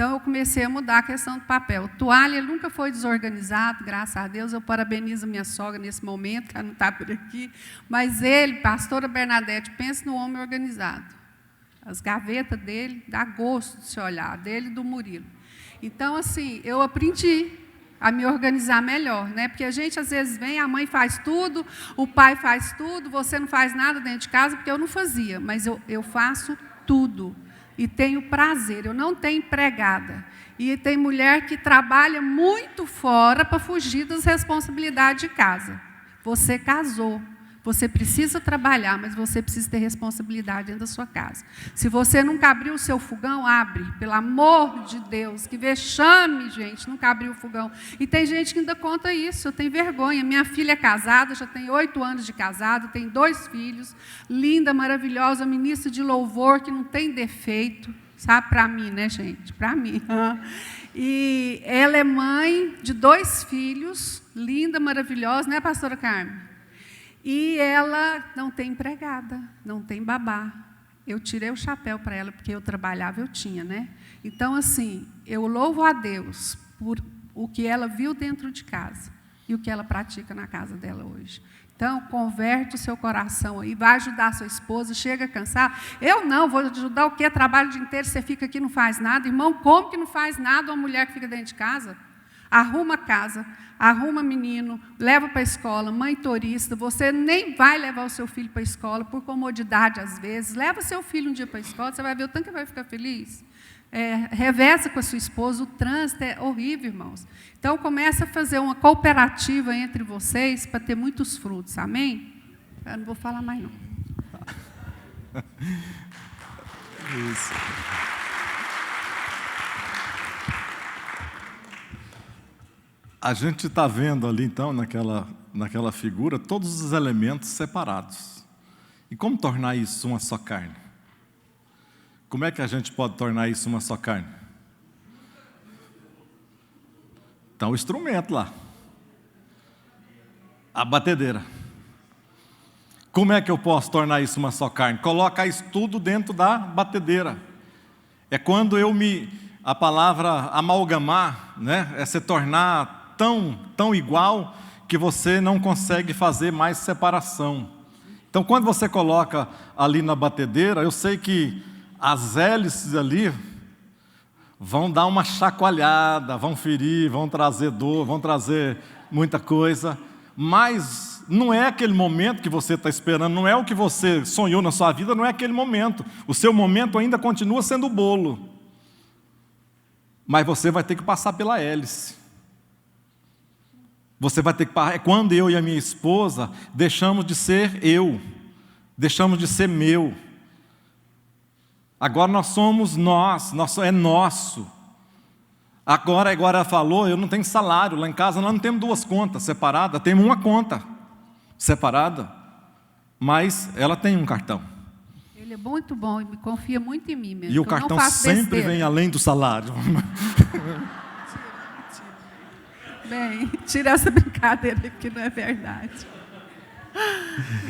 Então, eu comecei a mudar a questão do papel. Toalha, ele nunca foi desorganizado, graças a Deus. Eu parabenizo a minha sogra nesse momento, que ela não está por aqui. Mas ele, pastora Bernadette, pensa no homem organizado. As gavetas dele, dá gosto de se olhar, dele e do Murilo. Então, assim, eu aprendi a me organizar melhor, né? Porque a gente, às vezes, vem, a mãe faz tudo, o pai faz tudo, você não faz nada dentro de casa, porque eu não fazia, mas eu faço tudo. E tenho prazer, eu não tenho empregada. E tem mulher que trabalha muito fora para fugir das responsabilidades de casa. Você casou, você precisa trabalhar, mas você precisa ter responsabilidade dentro da sua casa. Se você nunca abriu o seu fogão, abre, pelo amor de Deus. Que vexame, gente, nunca abriu o fogão. E tem gente que ainda conta isso, eu tenho vergonha. Minha filha é casada, já tem 8 anos de casado, tem 2 filhos, linda, maravilhosa, ministra de louvor, que não tem defeito, sabe, para mim, né, gente? Para mim. E ela é mãe de 2 filhos, linda, maravilhosa, né, pastora Carmen? E ela não tem empregada, não tem babá. Eu tirei o chapéu para ela, porque eu trabalhava, eu tinha, né? Então, assim, eu louvo a Deus por o que ela viu dentro de casa e o que ela pratica na casa dela hoje. Então, converte o seu coração aí, vai ajudar a sua esposa, chega cansado. Eu não, vou ajudar o quê? Trabalho o dia inteiro, você fica aqui e não faz nada. Irmão, como que não faz nada uma mulher que fica dentro de casa? Arruma a casa, arruma menino, leva para a escola, mãe turista, você nem vai levar o seu filho para a escola, por comodidade às vezes, leva seu filho um dia para a escola, você vai ver o tanto que vai ficar feliz. Reveza com a sua esposa, o trânsito é horrível, irmãos. Então, começa a fazer uma cooperativa entre vocês para ter muitos frutos, amém? Eu não vou falar mais, não.
Isso. A gente está vendo ali, então, naquela figura, todos os elementos separados. E como tornar isso uma só carne? Como é que a gente pode tornar isso uma só carne? Então, o instrumento lá. A batedeira. Como é que eu posso tornar isso uma só carne? Coloca isso tudo dentro da batedeira. É quando a palavra amalgamar, né, é se tornar tão igual que você não consegue fazer mais separação. Então, quando você coloca ali na batedeira, eu sei que as hélices ali vão dar uma chacoalhada, vão ferir, vão trazer dor, vão trazer muita coisa, mas não é aquele momento que você está esperando, não é o que você sonhou na sua vida, não é aquele momento. O seu momento ainda continua sendo o bolo, mas você vai ter que passar pela hélice. Você vai ter que parar. É quando eu e a minha esposa deixamos de ser eu, deixamos de ser meu. Agora nós somos é nosso. Agora ela falou, eu não tenho salário, lá em casa nós não temos 2 contas separadas, temos uma conta separada, mas ela tem um cartão.
Ele é muito bom, ele confia muito em mim mesmo.
E o cartão sempre vem além do salário.
Bem, tira essa brincadeira, porque não é verdade.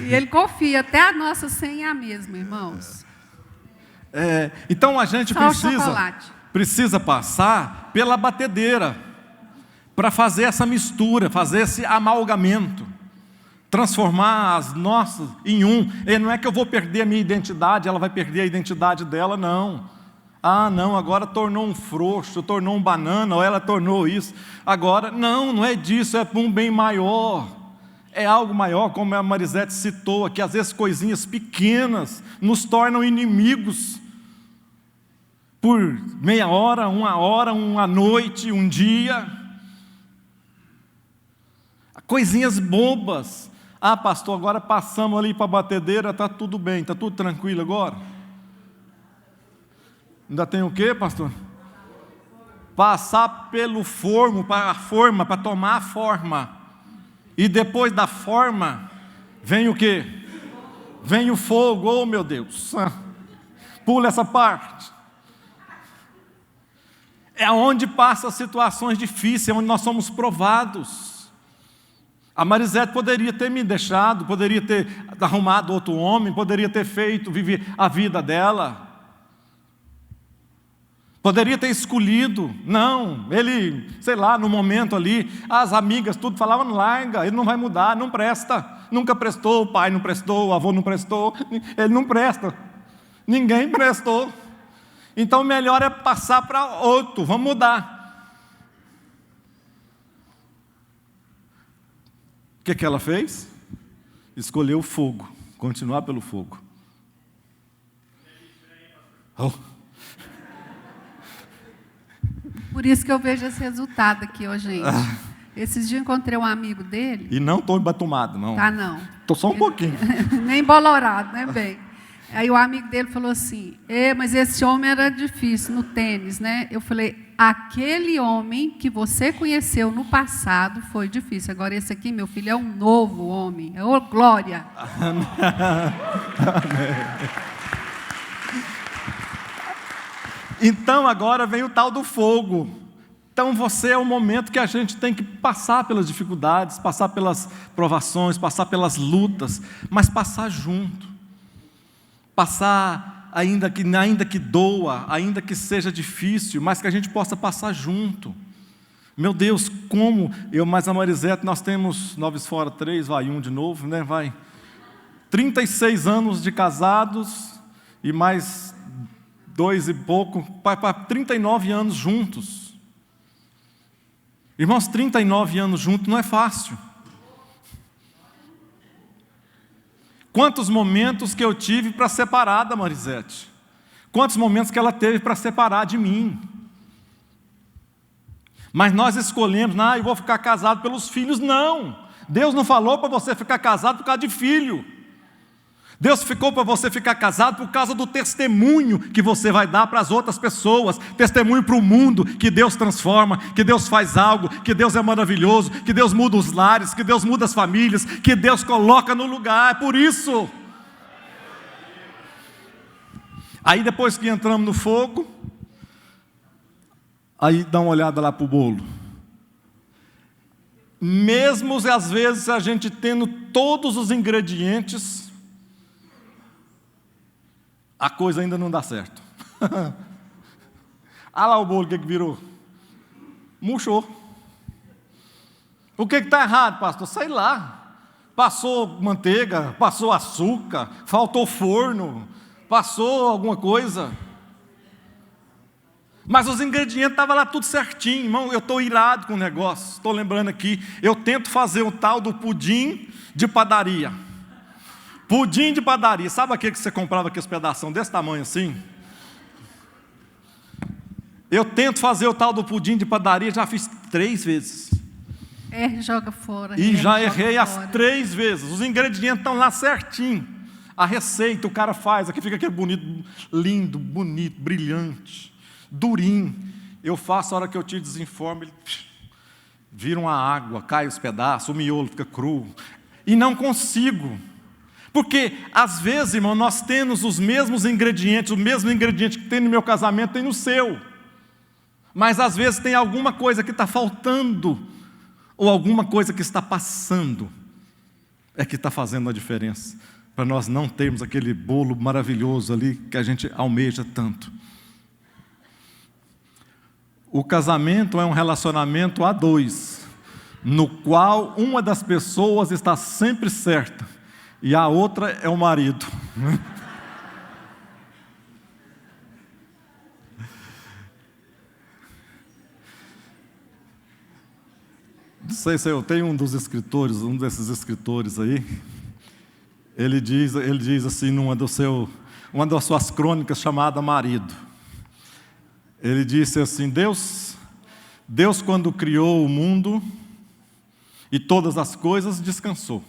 E ele confia, até a nossa senha é a mesma, irmãos.
Então a gente precisa passar pela batedeira para fazer essa mistura, fazer esse amalgamento, transformar as nossas em um. E não é que eu vou perder a minha identidade, ela vai perder a identidade dela, não. Ah, não, agora tornou um frouxo, tornou um banana, ou ela tornou isso. Agora, não é disso, é para um bem maior. É algo maior, como a Marisete citou aqui, às vezes coisinhas pequenas nos tornam inimigos. Por meia hora, uma noite, um dia. Coisinhas bobas. Ah, pastor, agora passamos ali para a batedeira, está tudo bem, está tudo tranquilo agora? Ainda tem o quê, pastor? Passar pelo forno, para a forma, para tomar a forma. E depois da forma, vem o quê? Vem o fogo, oh meu Deus. Pula essa parte. É onde passa as situações difíceis, é onde nós somos provados. A Marisete poderia ter me deixado, poderia ter arrumado outro homem, poderia ter viver a vida dela. Poderia ter escolhido. Não, ele, sei lá, no momento ali, as amigas tudo falavam, larga, ele não vai mudar, não presta. Nunca prestou, o pai não prestou, o avô não prestou, ele não presta. Ninguém prestou. Então, melhor é passar para outro, vamos mudar. O que ela fez? Escolheu o fogo, continuar pelo fogo. Oh.
Por isso que eu vejo esse resultado aqui, ó, gente. Esses dias eu encontrei um amigo dele.
E não estou embatumado, não.
Tá, não.
Estou só um pouquinho.
Nem bolorado, né, bem? Aí o amigo dele falou assim, mas esse homem era difícil no tênis, né? Eu falei, aquele homem que você conheceu no passado foi difícil. Agora esse aqui, meu filho, é um novo homem. Ô, glória!
Amém. Então agora vem o tal do fogo. Então você é o momento que a gente tem que passar pelas dificuldades, passar pelas provações, passar pelas lutas, mas passar junto. Passar ainda que doa, ainda que seja difícil, mas que a gente possa passar junto. Meu Deus, como eu mais a Marisete, nós temos 9 fora 3, vai um de novo, né? Vai 36 anos de casados e mais 2 e pouco, para 39 anos juntos. Irmãos, 39 anos juntos não é fácil. Quantos momentos que eu tive para separar da Marisete? Quantos momentos que ela teve para separar de mim? Mas nós escolhemos, eu vou ficar casado pelos filhos. Não, Deus não falou para você ficar casado por causa de filho. Deus ficou para você ficar casado por causa do testemunho que você vai dar para as outras pessoas, testemunho para o mundo, que Deus transforma, que Deus faz algo, que Deus é maravilhoso, que Deus muda os lares, que Deus muda as famílias, que Deus coloca no lugar, é por isso. Aí depois que entramos no fogo, aí dá uma olhada lá para o bolo. Mesmo às vezes a gente tendo todos os ingredientes, a coisa ainda não dá certo. Olha lá o bolo, o que virou? Murchou. O que está errado, pastor? Sei lá. Passou manteiga, passou açúcar, faltou forno, passou alguma coisa. Mas os ingredientes estavam lá tudo certinho, irmão. Eu estou irado com o negócio. Estou lembrando aqui, eu tento fazer o tal do pudim de padaria. Pudim de padaria, sabe aquele que você comprava aqueles pedação desse tamanho assim? Eu tento fazer o tal do pudim de padaria, já fiz 3 vezes.
Joga fora.
E já errei as 3 vezes. Os ingredientes estão lá certinho. A receita o cara faz, aqui fica aquele bonito, lindo, bonito, brilhante, durinho. Eu faço, a hora que eu te desinformo, ele vira uma água, cai os pedaços, o miolo fica cru. E não consigo. Porque, às vezes, irmão, nós temos os mesmos ingredientes, o mesmo ingrediente que tem no meu casamento, tem no seu. Mas, às vezes, tem alguma coisa que está faltando, ou alguma coisa que está passando, é que está fazendo a diferença, para nós não termos aquele bolo maravilhoso ali, que a gente almeja tanto. O casamento é um relacionamento a 2, no qual uma das pessoas está sempre certa, e a outra é o marido. Não sei se eu tenho um desses escritores aí. Ele diz assim numa das suas crônicas chamada Marido. Ele disse assim: Deus quando criou o mundo e todas as coisas, descansou.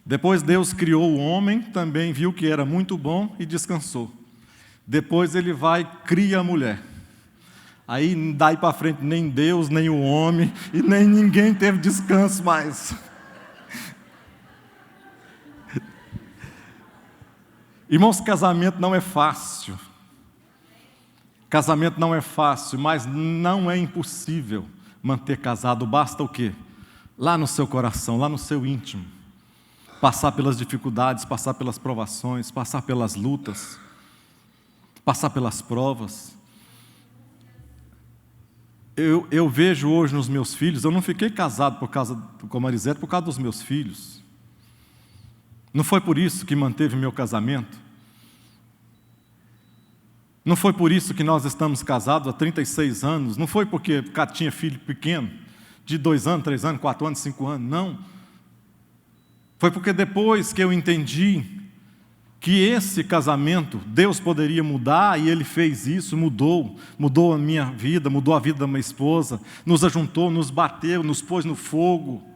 Depois Deus criou o homem, também viu que era muito bom e descansou. Depois ele cria a mulher. Aí daí para frente nem Deus, nem o homem e nem ninguém teve descanso mais. Irmãos, casamento não é fácil. Casamento não é fácil, mas não é impossível manter casado. Basta o quê? Lá no seu coração, lá no seu íntimo. Passar pelas dificuldades, passar pelas provações, passar pelas lutas, passar pelas provas. eu vejo hoje nos meus filhos, eu não fiquei casado com a Marisete por causa dos meus filhos. Não foi por isso que manteve meu casamento. Não foi por isso que nós estamos casados há 36 anos. Não foi porque tinha filho pequeno, de 2 anos, 3 anos, 4 anos, 5 anos. Não. Foi porque depois que eu entendi que esse casamento, Deus poderia mudar, e Ele fez isso, mudou a minha vida, mudou a vida da minha esposa, nos ajuntou, nos bateu, nos pôs no fogo.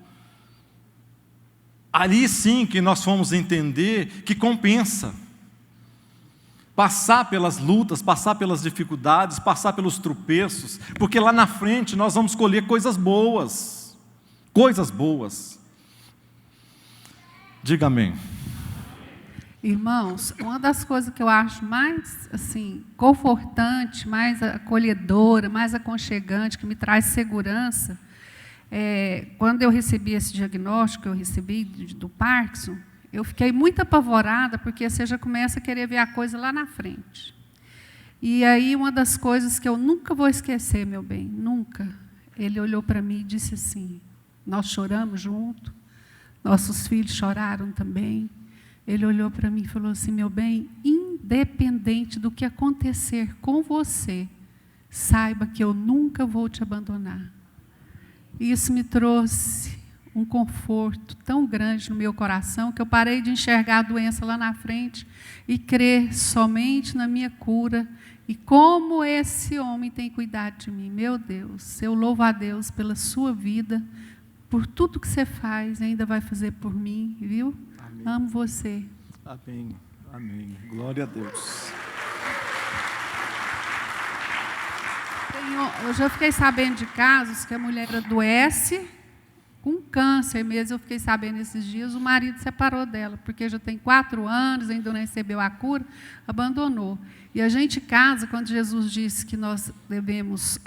Ali sim que nós fomos entender que compensa passar pelas lutas, passar pelas dificuldades, passar pelos tropeços, porque lá na frente nós vamos colher coisas boas, coisas boas. Diga amém.
Irmãos, uma das coisas que eu acho mais assim, confortante, mais acolhedora, mais aconchegante, que me traz segurança, quando eu recebi esse diagnóstico, que eu recebi do Parkinson, eu fiquei muito apavorada, porque você já começa a querer ver a coisa lá na frente. E aí, uma das coisas que eu nunca vou esquecer, meu bem, nunca, ele olhou para mim e disse assim, nós choramos junto, nossos filhos choraram também. Ele olhou para mim e falou assim, meu bem, independente do que acontecer com você, saiba que eu nunca vou te abandonar. E isso me trouxe um conforto tão grande no meu coração, que eu parei de enxergar a doença lá na frente e crer somente na minha cura. E como esse homem tem cuidado de mim. Meu Deus, eu louvo a Deus pela sua vida, por tudo que você faz, ainda vai fazer por mim, viu? Amém. Amo você.
Amém, amém. Glória a Deus.
Eu já fiquei sabendo de casos que a mulher adoece com câncer mesmo. Eu fiquei sabendo esses dias, o marido separou dela, porque já tem 4 anos, ainda não recebeu a cura, abandonou. E a gente casa, quando Jesus disse que nós devemos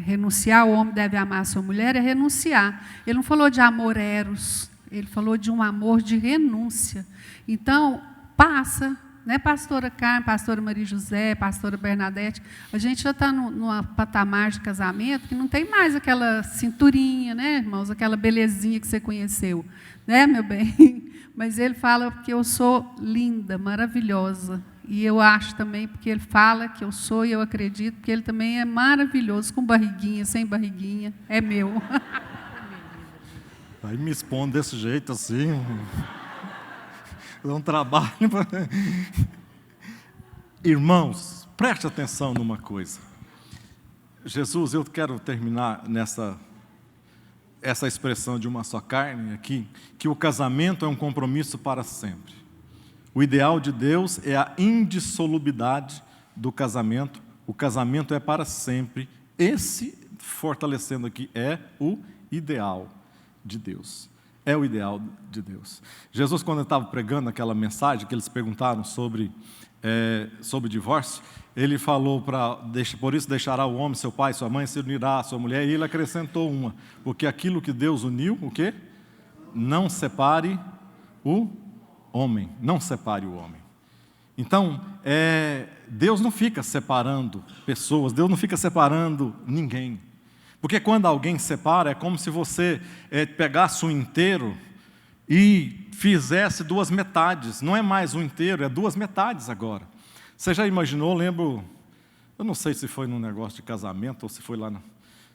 renunciar, o homem deve amar a sua mulher, é renunciar. Ele não falou de amor eros, ele falou de um amor de renúncia. Então, passa, né, pastora Carmen, pastora Maria José, pastora Bernadette, a gente já está num patamar de casamento que não tem mais aquela cinturinha, né, irmãos, aquela belezinha que você conheceu, né, meu bem? Mas ele fala que eu sou linda, maravilhosa, e eu acho também, porque ele fala que eu sou e eu acredito, porque ele também é maravilhoso, com barriguinha, sem barriguinha, é meu.
Aí me expondo desse jeito assim... um trabalho. Irmãos, preste atenção numa coisa. Jesus, eu quero terminar essa expressão de uma só carne aqui, que o casamento é um compromisso para sempre. O ideal de Deus é a indissolubilidade do casamento. O casamento é para sempre. Esse, fortalecendo aqui, é o ideal de Deus. É o ideal de Deus. Jesus, quando estava pregando aquela mensagem, que eles perguntaram sobre divórcio, ele falou, por isso deixará o homem, seu pai, sua mãe, se unirá à sua mulher, e ele acrescentou uma, porque aquilo que Deus uniu, o quê? Não separe o homem, não separe o homem. Então, Deus não fica separando pessoas, Deus não fica separando ninguém. Porque quando alguém separa, é como se você pegasse um inteiro e fizesse 2 metades. Não é mais um inteiro, é 2 metades agora. Você já imaginou, lembro, eu não sei se foi num negócio de casamento ou se foi lá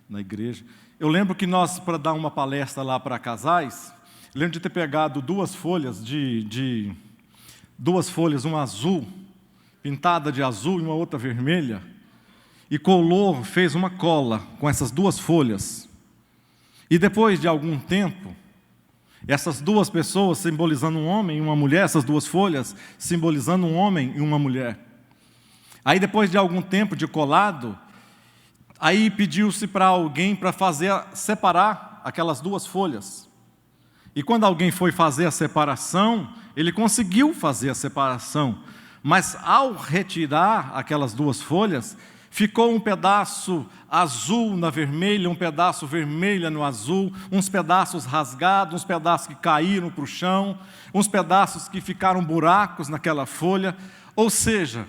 na igreja. Eu lembro que nós, para dar uma palestra lá para casais, lembro de ter pegado 2 folhas 2 folhas, uma azul, pintada de azul e uma outra vermelha, e fez uma cola com essas 2 folhas. E depois de algum tempo, essas 2 pessoas simbolizando um homem e uma mulher, essas 2 folhas simbolizando um homem e uma mulher. Aí depois de algum tempo de colado, aí pediu-se para alguém para separar aquelas 2 folhas. E quando alguém foi fazer a separação, ele conseguiu fazer a separação. Mas ao retirar aquelas 2 folhas, ficou um pedaço azul na vermelha, um pedaço vermelha no azul, uns pedaços rasgados, uns pedaços que caíram para o chão, uns pedaços que ficaram buracos naquela folha. Ou seja,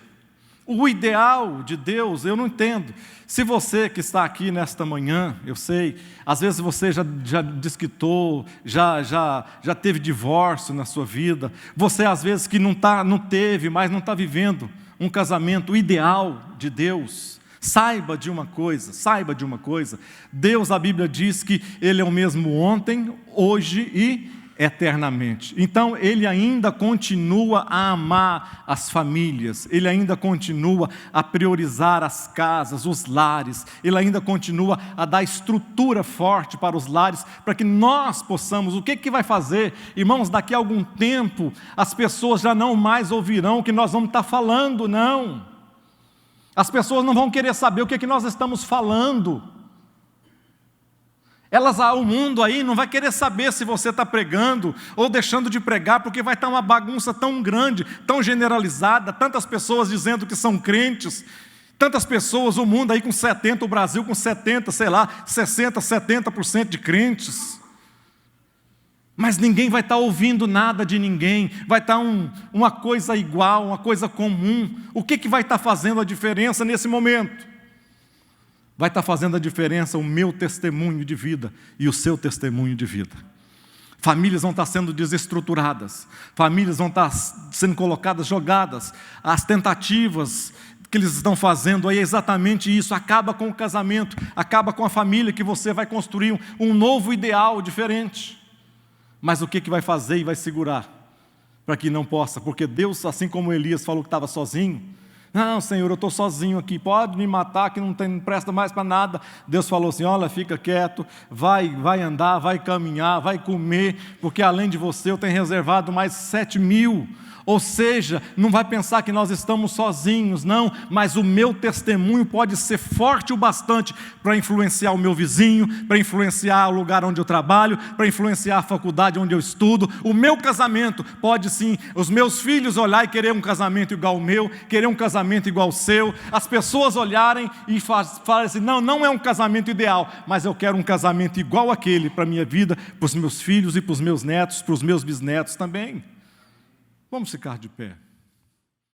O ideal de Deus, eu não entendo. Se você que está aqui nesta manhã, eu sei, às vezes você já desquitou, já teve divórcio na sua vida, você às vezes que não teve, mas não está vivendo um casamento ideal de Deus. Saiba de uma coisa, Deus, a Bíblia diz que Ele é o mesmo ontem, hoje e eternamente. Então, Ele ainda continua a amar as famílias, Ele ainda continua a priorizar as casas, os lares, Ele ainda continua a dar estrutura forte para os lares, para que nós possamos. O que vai fazer? Irmãos, daqui a algum tempo, as pessoas já não mais ouvirão o que nós vamos estar falando, não. As pessoas não vão querer saber o que nós estamos falando. O mundo aí não vai querer saber se você está pregando ou deixando de pregar, porque vai estar uma bagunça tão grande, tão generalizada, tantas pessoas dizendo que são crentes, tantas pessoas, o mundo aí com 70%, o Brasil com 70%, 60%, 70% de crentes. Mas ninguém vai estar ouvindo nada de ninguém, vai estar uma coisa igual, uma coisa comum. O que vai estar fazendo a diferença nesse momento? Vai estar fazendo a diferença o meu testemunho de vida e o seu testemunho de vida. Famílias vão estar sendo desestruturadas, famílias vão estar sendo colocadas, jogadas. As tentativas que eles estão fazendo aí é exatamente isso. Acaba com o casamento, acaba com a família, que você vai construir um novo ideal diferente. Mas o que vai fazer e vai segurar? Para que não possa, porque Deus, assim como Elias falou que estava sozinho, não, Senhor, eu estou sozinho aqui, pode me matar, que não presta mais para nada. Deus falou assim, olha, fica quieto, vai andar, vai caminhar, vai comer, porque além de você eu tenho reservado mais 7.000. Ou seja, não vai pensar que nós estamos sozinhos, não, mas o meu testemunho pode ser forte o bastante para influenciar o meu vizinho, para influenciar o lugar onde eu trabalho, para influenciar a faculdade onde eu estudo. O meu casamento pode sim, os meus filhos olhar e querer um casamento igual ao meu, querer um casamento igual ao seu, as pessoas olharem e falarem assim, não é um casamento ideal, mas eu quero um casamento igual àquele para a minha vida, para os meus filhos e para os meus netos, para os meus bisnetos também. Vamos ficar de pé.